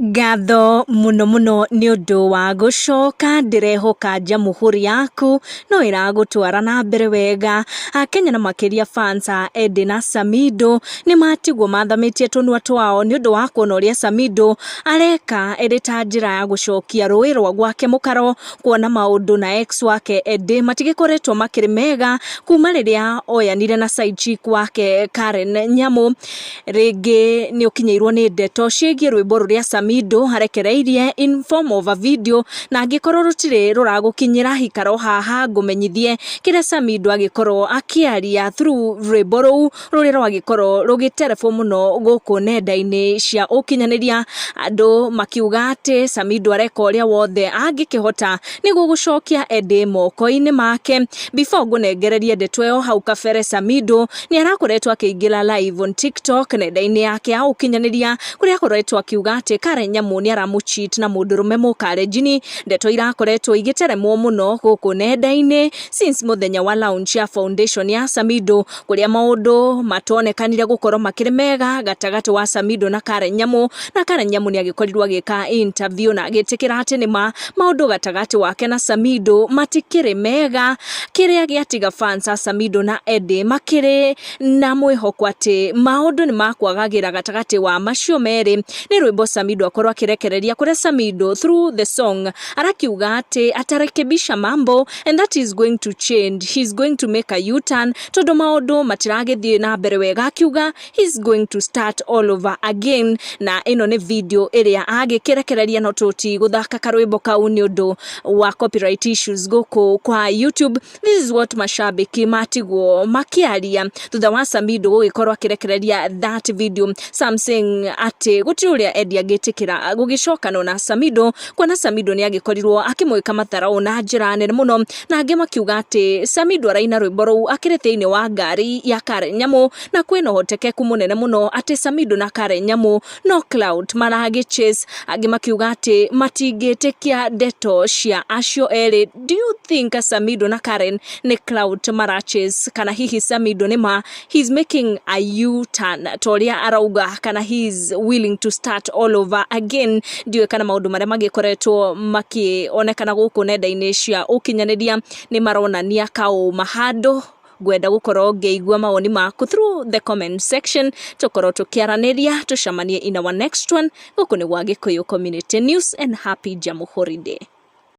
Ngatho muno muno ni undu wa gucoka ndirehoka jamuhuri yaku no iragutwara na mbere wega. Akenya na makiria fans a Edday na Samidoh ni matigwo mathamitie tunua twao ni undu wa kuona uria Samidoh areka iri ta njira ya gucokia rui rwa gwake mukaro, kuona maundu na ex wake Edday matigikoretwo makiri mega kuma riria oyanire na side chick wake Karen Nyamu. Ringi ni ukinyeirwo ni ndeto ciigie rwimbo ruria Samidoh harekereirie in form of a video, na angikorwo rutire ruragukinyira hikaro haha ngumenyithie kira Samidoh agikorwo akiaria through rwimbo ruu ruri rwagikorwo rugiterefo muno guku nenda-ini cia ukinyaniria. Andu makiuga ati Samidoh areka uria wothe angikihota niguo gucokia Edday moko-ini make. Before ngunengererie ndeto iyo hau kabere, Samidoh ni arakoretwo akiingira live on TikTok nenda-ini yake ya ukinyaniria kuria akoretwo akiuga ati Karen Nyamu ni aramucheat na mundurume mukarejini. Ndeto irakoretwo igiteremwo muno guku nenda-ini since muthenya wa launch ya foundation ya Samidoh, kuria maundu matonekanire gukorwo makiri mega gatagati wa Samidoh na Karen Nyamu, na Karen Nyamu ni agikorirwo agika interview na agitikira ati ni maundu gatagati wake na Samidoh matikiri mega, kiria giatiga fans a Samidoh na Edday makiri na mwihoko ati maundu ni makwagagira gatagati wa macio meri. Ni rwimbo Samidoh akorwo akirekereria kuria Samidoh through the song arakiuga ati atarekebisha mambo and that is going to change, he's going to make a U-turn tondu maundu matiragithie na mbere wega, akiuga he's going to start all over again. Na ino ni video iria agikirekereria no tuti guthaka karwimbo kau ni undu wa copyright issues guku kwa YouTube. This is what mashabiki matigwo makiaria thutha wa Samidoh gugikorwo akirekereria that video. Some saying ati gutiri uria Edday agitikira gugicokana na Samidoh, kwana Samidoh ni agikorirwo akimwika matharau na njira nene muno, na angi makiuga ati Samidoh araina rwimbo ruu akiri thiini wa ngari ya Karen Nyamu, na kwina hotekeku munene muno ati Samidoh na Karen Nyamu no cloud maragi chase. Angi makiuga ati matingitikia ndeto cia acio eri. Do you think Samidoh na Karen ni cloud marachase, kana hihi Samidoh nima he's making a U-turn toria arauga, kana he's willing to start all over again? Ndiwe kana maundu maria magikoretwo makionekana guku nenda-ini cia ukinyaniria ni maronania kau mahando. Gwenda gukorwo ngeigua mawoni maku through the comment section, tukorwo tukiaraniria tucamanie in our next one. Guku ni Gwakia Community News, and happy Jamuhuri Day.